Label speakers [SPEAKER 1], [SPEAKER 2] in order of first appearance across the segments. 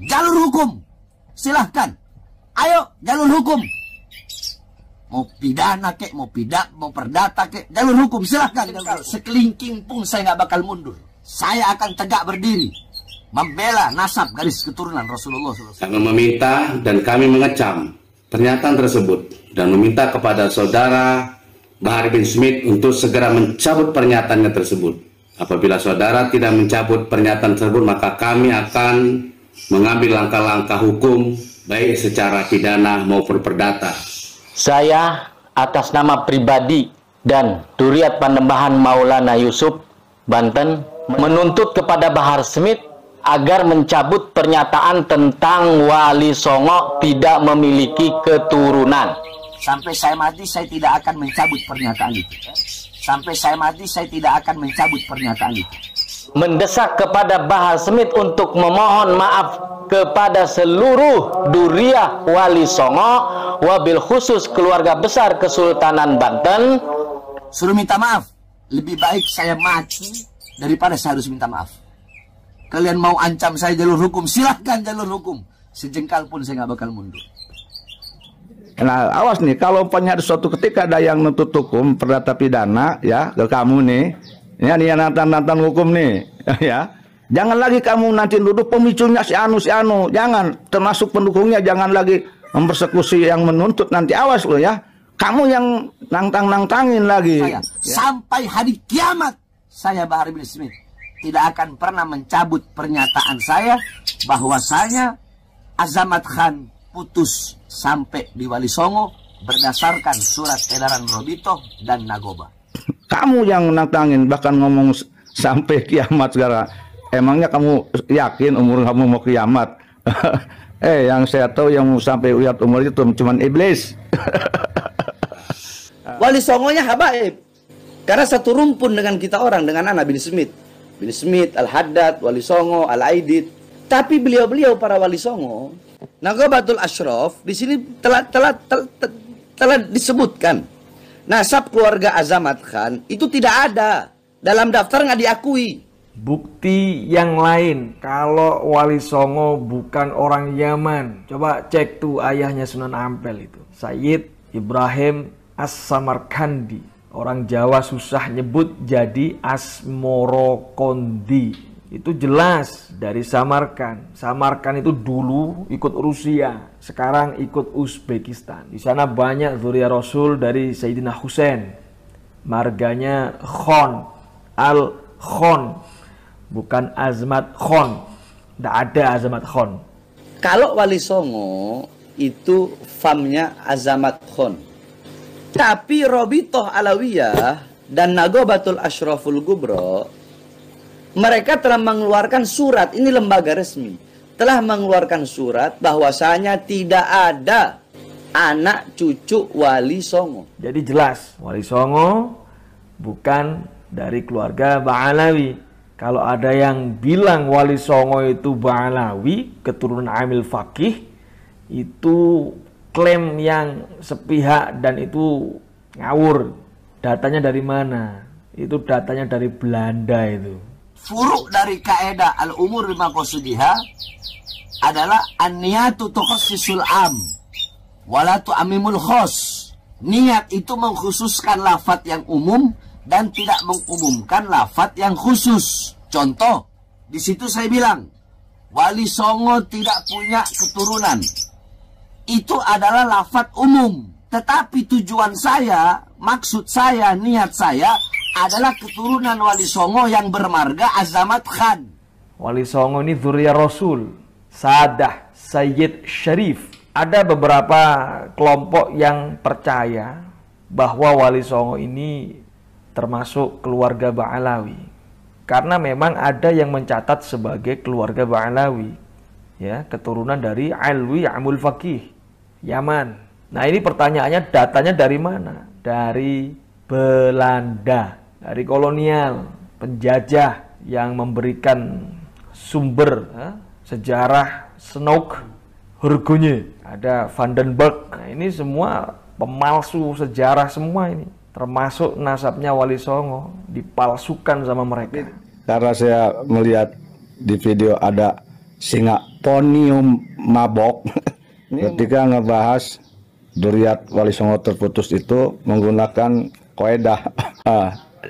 [SPEAKER 1] jalur hukum. Silahkan. Ayo, jalur hukum. Mau pidana kek, mau perdata kek, jalur hukum silahkan. Sekelingking pun saya nggak bakal mundur. Saya akan tegak berdiri membela nasab garis keturunan Rasulullah SAW.
[SPEAKER 2] Kami meminta dan kami mengecam pernyataan tersebut dan meminta kepada saudara Bahar bin Smith untuk segera mencabut pernyataannya tersebut. Apabila saudara tidak mencabut pernyataan tersebut, maka kami akan mengambil langkah-langkah hukum baik secara pidana maupun perdata.
[SPEAKER 3] Saya atas nama pribadi dan Duriat Panembahan Maulana Yusuf, Banten, menuntut kepada Bahar Smith agar mencabut pernyataan tentang Wali Songo tidak memiliki keturunan.
[SPEAKER 1] Sampai saya mati, saya tidak akan mencabut pernyataan itu. Sampai saya mati, saya tidak akan mencabut pernyataan itu.
[SPEAKER 3] Mendesak kepada Bahar Smith untuk memohon maaf kepada seluruh Duriyah Wali Songo, wabil khusus keluarga besar Kesultanan Banten.
[SPEAKER 1] Suruh minta maaf. Lebih baik saya mati daripada saya harus minta maaf. Kalian mau ancam saya jalur hukum, silahkan jalur hukum. Sejengkal pun saya nggak bakal mundur.
[SPEAKER 4] Nah, awas nih, kalau punya suatu ketika ada yang nuntut hukum perdata pidana ya ke kamu nih, ya nih natan hukum nih, ya. Jangan lagi kamu nanti duduk pemicunya si anu, jangan, termasuk pendukungnya jangan lagi mempersekusi yang menuntut, nanti awas lo ya. Kamu yang nantangin lagi.
[SPEAKER 1] Saya, ya. Sampai hari kiamat saya Bahar bin Smith tidak akan pernah mencabut pernyataan saya bahwasanya Azamat Khan putus sampai di Wali Songo berdasarkan surat edaran Robito dan Nagoba.
[SPEAKER 4] Kamu yang nantangin, bahkan ngomong sampai kiamat segala. Emangnya kamu yakin umur kamu mau kiamat? Yang saya tahu yang sampai uyat umur itu cuma iblis.
[SPEAKER 5] Wali Songonya habaib. Karena satu rumpun dengan kita orang, dengan anak bin Smith. Bin Smith, Al-Haddad, Wali Songo, Al-Aidid. Tapi beliau-beliau para Wali Songo, Nagobatul Ashraf di sini telah disebutkan. Nasab keluarga Azamat Khan itu tidak ada. Dalam daftar nggak diakui.
[SPEAKER 6] Bukti yang lain kalau Wali Songo bukan orang Yaman. Coba cek tuh ayahnya Sunan Ampel itu, Sayyid Ibrahim As-Samarkandi. Orang Jawa susah nyebut jadi Asmorokondi. Itu jelas dari Samarkand. Samarkand itu dulu ikut Rusia, sekarang ikut Uzbekistan. Di sana banyak zuriya Rasul dari Sayyidina Husain. Marganya Khon, Al-Khon, bukan Azmat Khon. Tidak ada Azmat Khon.
[SPEAKER 5] Kalau Wali Songo itu famnya Azamat Khon. Tapi Robitoh Alawiyah dan Nagobatul Ashraful Gubro, mereka telah mengeluarkan surat, ini lembaga resmi, telah mengeluarkan surat bahwasanya tidak ada anak cucu Wali Songo.
[SPEAKER 6] Jadi jelas, Wali Songo bukan dari keluarga Ba'alawi. Kalau ada yang bilang Wali Songo itu Ba'alawi, keturunan Amil Faqih, itu klaim yang sepihak dan itu ngawur. Datanya dari mana? Itu datanya dari Belanda itu.
[SPEAKER 1] Furuk dari kaedah al-umur bima qasudiha adalah an-niyatu tukhassisul am wala tu'ammimul khos. Niat itu mengkhususkan lafaz yang umum dan tidak mengumumkan lafaz yang khusus. Contoh, di situ saya bilang Wali Songo tidak punya keturunan. Itu adalah lafaz umum. Tetapi tujuan saya, maksud saya, niat saya adalah keturunan Wali Songo yang bermarga Azamat Khan.
[SPEAKER 6] Wali Songo ini zuriya Rasul, Sadah, Sayyid Syarif. Ada beberapa kelompok yang percaya bahwa Wali Songo ini termasuk keluarga Ba'alawi. Karena memang ada yang mencatat sebagai keluarga Ba'alawi, ya, keturunan dari Alwi Amul Faqih, Yaman. Nah, ini pertanyaannya, datanya dari mana? Dari Belanda, dari kolonial, penjajah yang memberikan sumber sejarah Snoek, Hurgonje, ada Vandenberg. Nah, ini semua pemalsu sejarah semua ini. Termasuk nasabnya Wali Songo dipalsukan sama mereka.
[SPEAKER 4] Karena saya melihat di video ada singa Ponium Mabok ketika ngebahas Duriat Wali Songo terputus itu menggunakan kaidah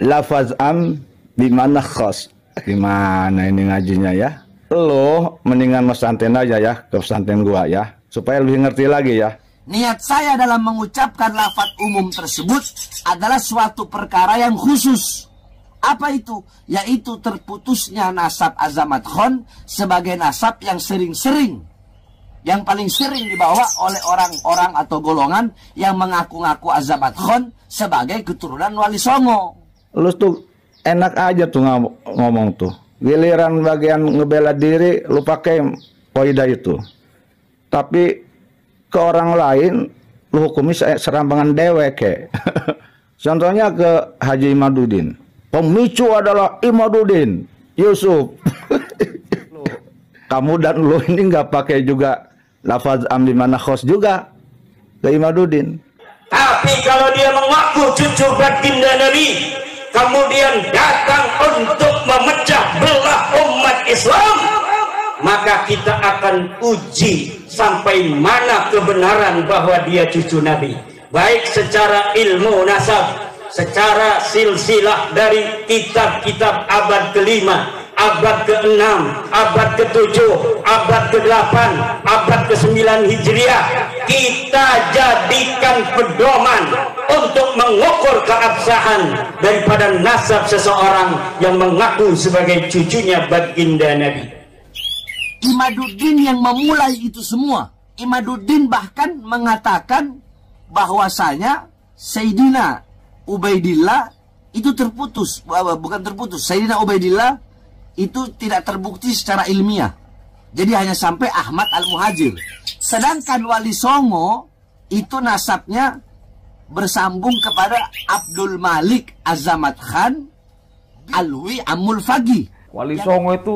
[SPEAKER 4] lafaz am bimana khos. Gimana ini ngajinya ya? Lo mendingan pesantren aja ya, ke pesantren gua ya, supaya lebih ngerti lagi ya.
[SPEAKER 1] Niat saya dalam mengucapkan lafaz umum tersebut adalah suatu perkara yang khusus. Apa itu? Yaitu terputusnya nasab Azamat Khan sebagai nasab yang sering-sering, yang paling sering dibawa oleh orang-orang atau golongan yang mengaku-ngaku Azamat Khan sebagai keturunan Wali Songo.
[SPEAKER 4] Lu tuh enak aja tuh ngomong tuh. Giliran bagian ngebela diri lu pakai kaidah itu. Tapi ke orang lain lu hukumi serampangan dewek kayak. Contohnya ke Haji Imaduddin. Pemicu adalah Imaduddin Yusuf. Kamu dan lu ini nggak pakai juga lafaz amdi mana khos juga ke Imaduddin.
[SPEAKER 7] Tapi kalau dia mengaku cucu baginda Nabi, kemudian datang untuk memecah belah umat Islam, maka kita akan uji sampai mana kebenaran bahwa dia cucu Nabi, baik secara ilmu nasab, secara silsilah dari kitab-kitab abad ke-5, abad ke-6, abad ke-7, abad ke-8, abad ke-9 Hijriah. Kita jadikan pedoman untuk mengukur keabsahan daripada nasab seseorang yang mengaku sebagai cucunya baginda Nabi.
[SPEAKER 1] Imaduddin yang memulai itu semua. Imaduddin bahkan mengatakan bahwasanya Sayyidina Ubaidillah itu terputus, bukan terputus. Sayyidina Ubaidillah itu tidak terbukti secara ilmiah. Jadi hanya sampai Ahmad Al-Muhajir. Sedangkan Wali Songo itu nasabnya bersambung kepada Abdul Malik Azamat Khan Alwi Amul Faqih.
[SPEAKER 6] Wali Songo itu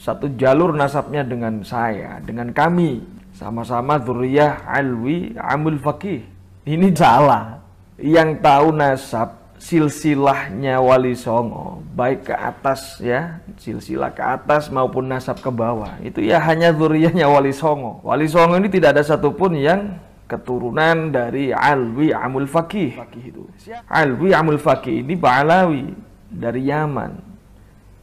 [SPEAKER 6] satu jalur nasabnya dengan saya, dengan kami. Sama-sama dzurriyyah Alwi Amul Faqih. Ini salah. Yang tahu nasab silsilahnya Wali Songo, baik ke atas ya, silsilah ke atas maupun nasab ke bawah, itu ya hanya dzurriyyahnya Wali Songo. Wali Songo ini tidak ada satupun yang keturunan dari Alwi Amul Faqih. Alwi Amul Faqih ini Ba'alawi dari Yaman.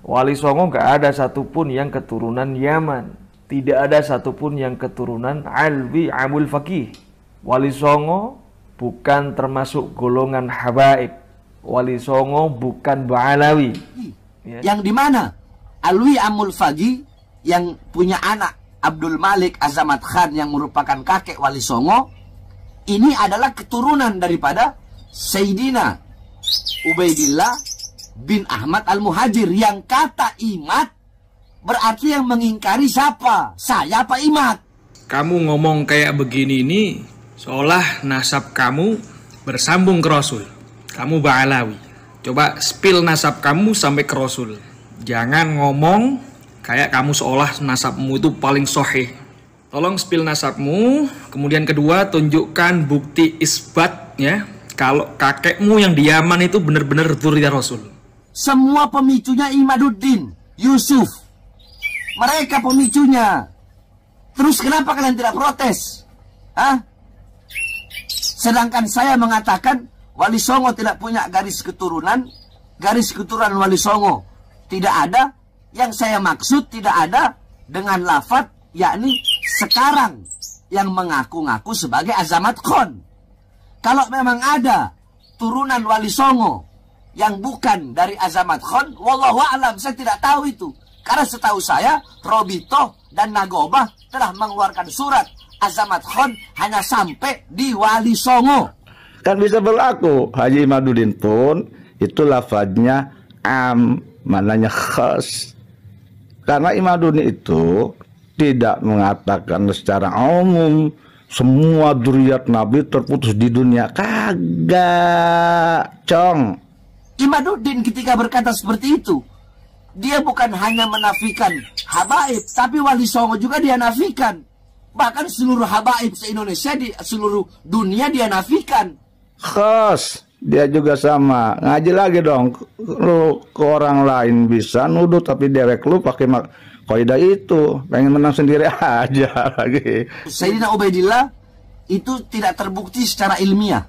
[SPEAKER 6] Wali Songo gak ada satupun yang keturunan Yaman. Tidak ada satupun yang keturunan Alwi Amul Faqih. Wali Songo bukan termasuk golongan habaib. Wali Songo bukan Ba'alawi.
[SPEAKER 1] Yang dimana Alwi Amul Faqih yang punya anak Abdul Malik Azamat Khan yang merupakan kakek Wali Songo, ini adalah keturunan daripada Sayyidina Ubaidillah bin Ahmad Al-Muhajir, yang kata Imad berarti yang mengingkari siapa? Saya apa Imad?
[SPEAKER 8] Kamu ngomong kayak begini ini seolah nasab kamu bersambung ke Rasul. Kamu Ba'alawi. Coba spill nasab kamu sampai ke Rasul. Jangan ngomong kayak kamu seolah nasabmu itu paling sahih. Tolong spill nasabmu. Kemudian kedua, tunjukkan bukti isbat ya, kalau kakekmu yang di Yaman itu benar-benar dzurriyyah Rasul.
[SPEAKER 1] Semua pemicunya Imaduddin Yusuf. Mereka pemicunya. Terus kenapa kalian tidak protes? Hah? Sedangkan saya mengatakan Wali Songo tidak punya garis keturunan Wali Songo tidak ada. Yang saya maksud tidak ada dengan lafaz, yakni sekarang yang mengaku-ngaku sebagai Azamat Khan. Kalau memang ada turunan Wali Songo yang bukan dari Azamat Khan, wallahu a'lam, saya tidak tahu itu. Karena setahu saya Robitoh dan Nagobah telah mengeluarkan surat Azamat Khan hanya sampai di Wali Songo.
[SPEAKER 4] Kan bisa berlaku. Haji Imaduddin pun itu lafadznya am, mananya khas. Karena Imaduddin itu tidak mengatakan secara umum semua dzurriyyat Nabi terputus di dunia. Kagak, Cong.
[SPEAKER 1] Imaduddin ketika berkata seperti itu, dia bukan hanya menafikan habaib, tapi Wali Songo juga dia nafikan. Bahkan seluruh habaib se-Indonesia, di seluruh dunia dia nafikan.
[SPEAKER 4] Khas, dia juga sama. Ngaji lagi dong. Lu ke orang lain bisa nuduh, tapi dewek lu pakai kaidah itu, pengen menang sendiri aja lagi.
[SPEAKER 1] Sayyidina Ubaidillah itu tidak terbukti secara ilmiah.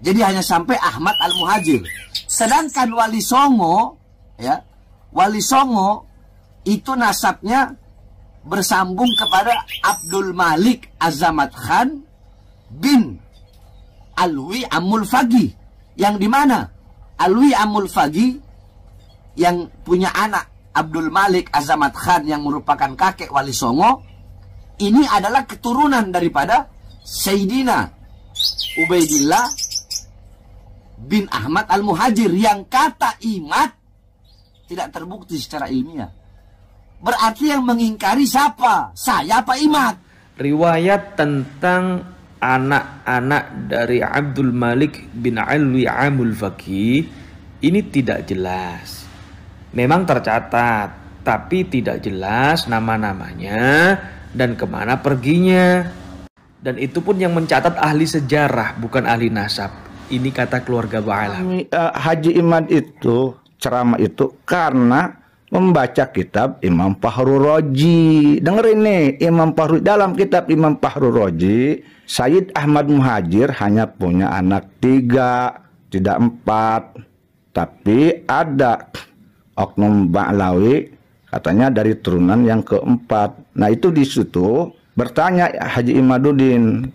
[SPEAKER 1] Jadi hanya sampai Ahmad Al-Muhajir. Sedangkan Wali Songo, ya, Wali Songo itu nasabnya bersambung kepada Abdul Malik Azamat Khan bin Alwi Amul Fagi, yang dimana Alwi Amul Fagi yang punya anak Abdul Malik Azamat Khan yang merupakan kakek Wali Songo, ini adalah keturunan daripada Sayyidina Ubaidillah bin Ahmad Al-Muhajir, yang kata Imad tidak terbukti secara ilmiah. Berarti yang mengingkari siapa? Saya apa Imad?
[SPEAKER 8] Riwayat tentang anak-anak dari Abdul Malik bin Alwi Amul Faqih ini tidak jelas. Memang tercatat, tapi tidak jelas nama-namanya dan kemana perginya. Dan itu pun yang mencatat ahli sejarah, bukan ahli nasab. Ini kata keluarga Ba'alawi.
[SPEAKER 4] Haji Imad itu ceramah itu karena membaca kitab Imam Fahru Raji. Dengerin nih, Imam Fahru, dalam kitab Imam Fahru Raji, Sayyid Ahmad Muhajir hanya punya anak 3, tidak 4. Tapi ada oknum Ba'alawi katanya dari turunan yang keempat. Nah itu di situ bertanya Haji Imaduddin,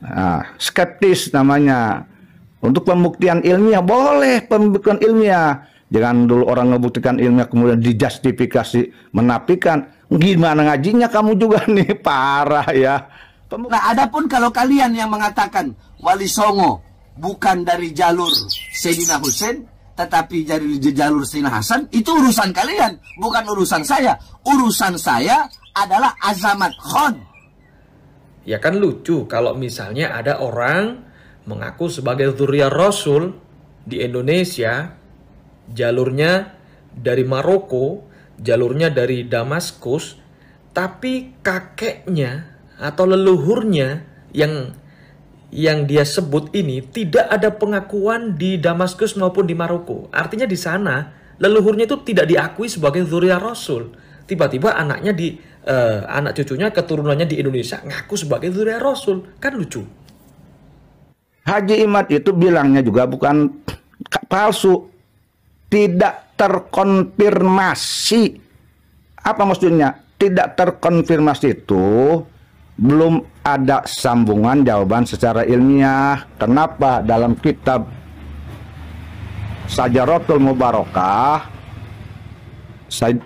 [SPEAKER 4] skeptis namanya. Untuk pembuktian ilmiah boleh, pembuktian ilmiah. Jangan dulu orang ngebuktikan ilmiah kemudian dijustifikasi menafikan. Gimana ngajinya kamu juga nih, parah ya.
[SPEAKER 1] Nah, adapun kalau kalian yang mengatakan Wali Songo bukan dari jalur Sayyidina Husain, tetapi dari jalur Sayyidina Hasan, itu urusan kalian, bukan urusan saya. Urusan saya adalah Azamat Khan.
[SPEAKER 8] Ya kan lucu kalau misalnya ada orang mengaku sebagai dzurriyyah Rasul di Indonesia, jalurnya dari Maroko, jalurnya dari Damaskus, tapi kakeknya atau leluhurnya yang dia sebut ini tidak ada pengakuan di Damaskus maupun di Maroko. Artinya di sana leluhurnya itu tidak diakui sebagai dzurriyyah Rasul. Tiba-tiba anaknya anak cucunya keturunannya di Indonesia ngaku sebagai dzurriyyah Rasul. Kan lucu.
[SPEAKER 4] Haji Imad itu bilangnya juga bukan palsu, tidak terkonfirmasi. Apa maksudnya? Tidak terkonfirmasi itu belum ada sambungan jawaban secara ilmiah. Kenapa? Dalam kitab Sajaratul Mubarakah, Sayyid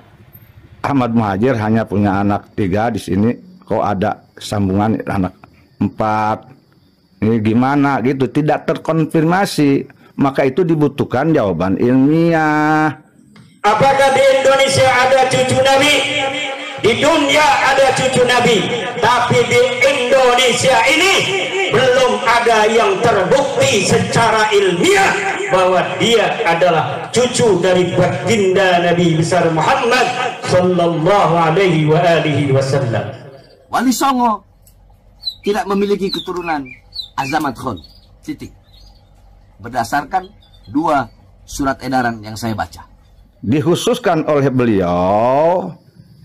[SPEAKER 4] Ahmad Muhajir hanya punya anak 3, di sini kok ada sambungan anak 4. Ini gimana gitu, tidak terkonfirmasi. Maka itu dibutuhkan jawaban ilmiah.
[SPEAKER 7] Apakah di Indonesia ada cucu Nabi? Di dunia ada cucu Nabi, tapi di Indonesia ini belum ada yang terbukti secara ilmiah bahwa dia adalah cucu dari baginda Nabi besar Muhammad sallallahu alaihi wasallam.
[SPEAKER 1] Wali Songo tidak memiliki keturunan Azamat Khan, titik. Berdasarkan 2 surat edaran yang saya baca.
[SPEAKER 4] Dikhususkan oleh beliau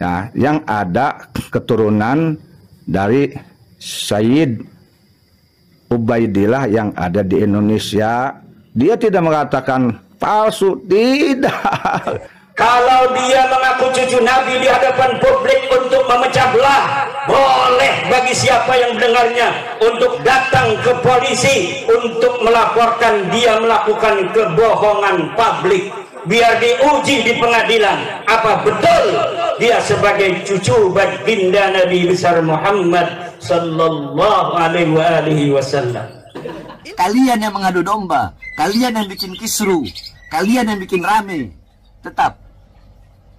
[SPEAKER 4] ya, yang ada keturunan dari Sayyid Ubaidillah yang ada di Indonesia. Dia tidak mengatakan palsu, tidak.
[SPEAKER 7] Kalau dia mengaku cucu Nabi di hadapan publik untuk memecah belah, boleh bagi siapa yang mendengarnya untuk datang ke polisi untuk melaporkan dia melakukan kebohongan publik. Biar diuji di pengadilan apa betul dia sebagai cucu baginda Nabi besar Muhammad sallallahu alaihi wasallam.
[SPEAKER 1] Kalian yang mengadu domba, kalian yang bikin kisru, kalian yang bikin rame, tetap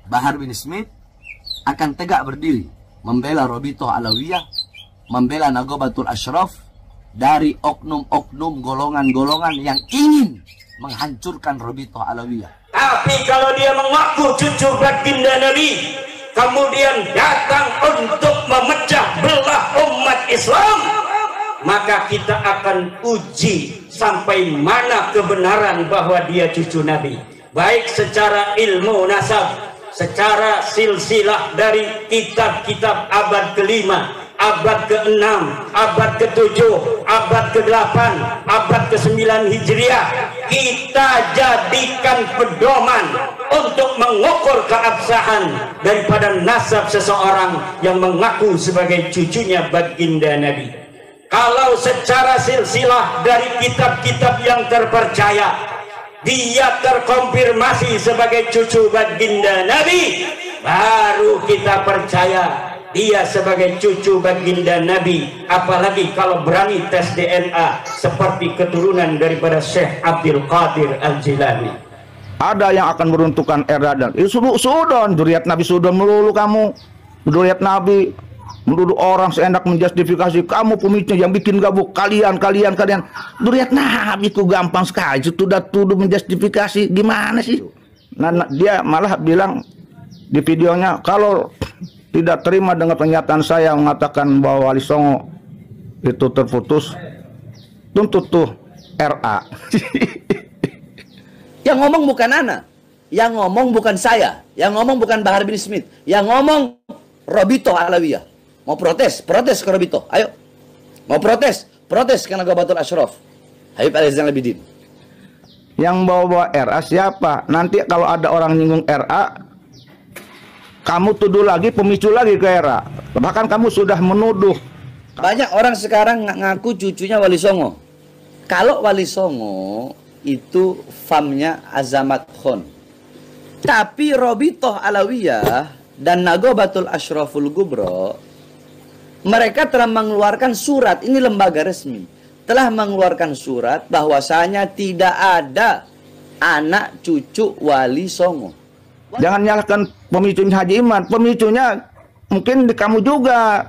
[SPEAKER 1] Bahar bin Smith akan tegak berdiri membela Robitoh Alawiyah, membela Nagobatul Ashraf dari oknum-oknum golongan-golongan yang ingin menghancurkan Robitoh Alawiyah.
[SPEAKER 7] Tapi kalau dia mengaku cucu baginda Nabi, kemudian datang untuk memecah belah umat Islam, maka kita akan uji sampai mana kebenaran bahwa dia cucu Nabi, baik secara ilmu nasab, secara silsilah dari kitab-kitab abad ke-5, abad ke-6, abad ke-7, abad ke-8, abad ke-9 Hijriah, kita jadikan pedoman untuk mengukur keabsahan daripada nasab seseorang yang mengaku sebagai cucunya baginda Nabi. Kalau secara silsilah dari kitab-kitab yang terpercaya dia terkonfirmasi sebagai cucu baginda Nabi, baru kita percaya dia sebagai cucu baginda Nabi. Apalagi kalau berani tes DNA seperti keturunan daripada Syekh Abdul Qadir Al-Jilani.
[SPEAKER 4] Ada yang akan meruntuhkan era dan sudon, zuriat Nabi sudon melulu kamu, zuriat Nabi menuduh orang seenak menjustifikasi kamu pemicunya yang bikin gabuk kalian. Zuriat Nabi ku gampang sekali sudah tuduh menjustifikasi, gimana sih? Nah, dia malah bilang di videonya kalau tidak terima dengan pernyataan saya mengatakan bahwa Wali Songo itu terputus, tuntut tuh RA.
[SPEAKER 5] Yang ngomong bukan Ana, yang ngomong bukan saya, yang ngomong bukan Bahar bin Smith, yang ngomong Robito Alawiyah. Mau protes ke Robito, ayo. Mau protes ke Nagobatul Ashraf, Habib Ali Zainal Abidin.
[SPEAKER 4] Yang bawa RA siapa? Nanti kalau ada orang nyinggung RA, kamu tuduh lagi, pemicu lagi ke RA. Bahkan kamu sudah menuduh.
[SPEAKER 5] Banyak orang sekarang ngaku cucunya Wali Songo. Kalau Wali Songo itu famnya Azamat Khon, tapi Robitoh Alawiyah dan Nagobatul Ashraful Gubro, mereka telah mengeluarkan surat, ini lembaga resmi, telah mengeluarkan surat bahwasanya tidak ada anak cucu Wali Songo.
[SPEAKER 4] Jangan nyalahkan pemicunya Haji Iman, pemicunya mungkin di kamu juga.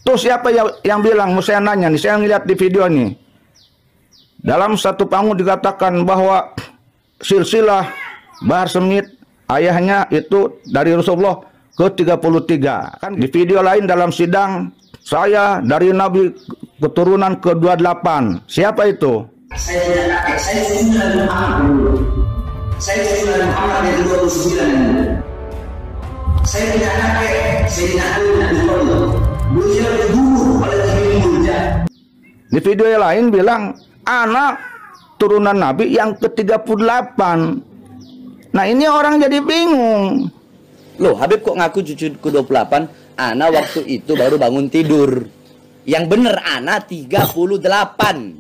[SPEAKER 4] Tuh siapa yang bilang, mau saya nanya nih, saya ngeliat di video nih. Dalam satu panggung dikatakan bahwa silsilah Bahar Smith ayahnya itu dari Rasulullah ke-33. Kan di video lain dalam sidang, saya dari Nabi keturunan ke-28. Siapa itu?
[SPEAKER 1] Saya Sayyidina Muhammad yang 29. Saya tidak kakek, saya tidak Nabi Allah. Beliau dibunuh oleh Ibnu Murja.
[SPEAKER 4] Di video yang lain bilang, anak turunan Nabi yang ke-38. Nah ini orang jadi bingung.
[SPEAKER 5] Loh, Habib kok ngaku cucu ke-28? Ana waktu itu baru bangun tidur. Yang bener Ana 38,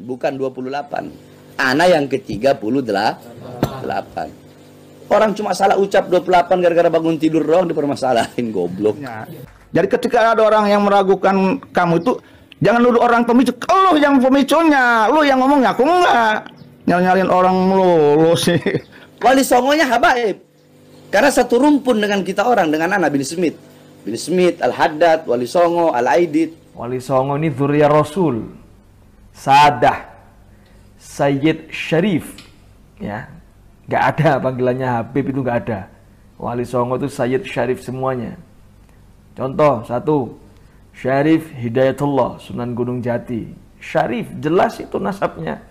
[SPEAKER 5] bukan 28. Ana yang ke-38. Orang cuma salah ucap 28 gara-gara bangun tidur doang dipermasalahin, goblok.
[SPEAKER 4] Jadi ketika ada orang yang meragukan kamu itu, jangan nuduh orang pemicu. Lu yang pemicunya, lu yang ngomongnya, aku enggak. Nyalin orang lu sih.
[SPEAKER 5] Wali Songonya habaib. Karena satu rumpun dengan kita orang, dengan Ana bin Smith. Bin Smith, Al-Haddad, Wali Songo, Al-Aidid.
[SPEAKER 6] Wali Songo ini zuriat Rasul, Sadah, Sayyid Syarif, ya, nggak ada panggilannya Habib, itu nggak ada. Wali Songo itu Sayyid Syarif semuanya. Contoh satu, Syarif Hidayatullah, Sunan Gunung Jati. Syarif jelas itu nasabnya,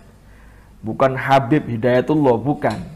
[SPEAKER 6] bukan Habib Hidayatullah, bukan.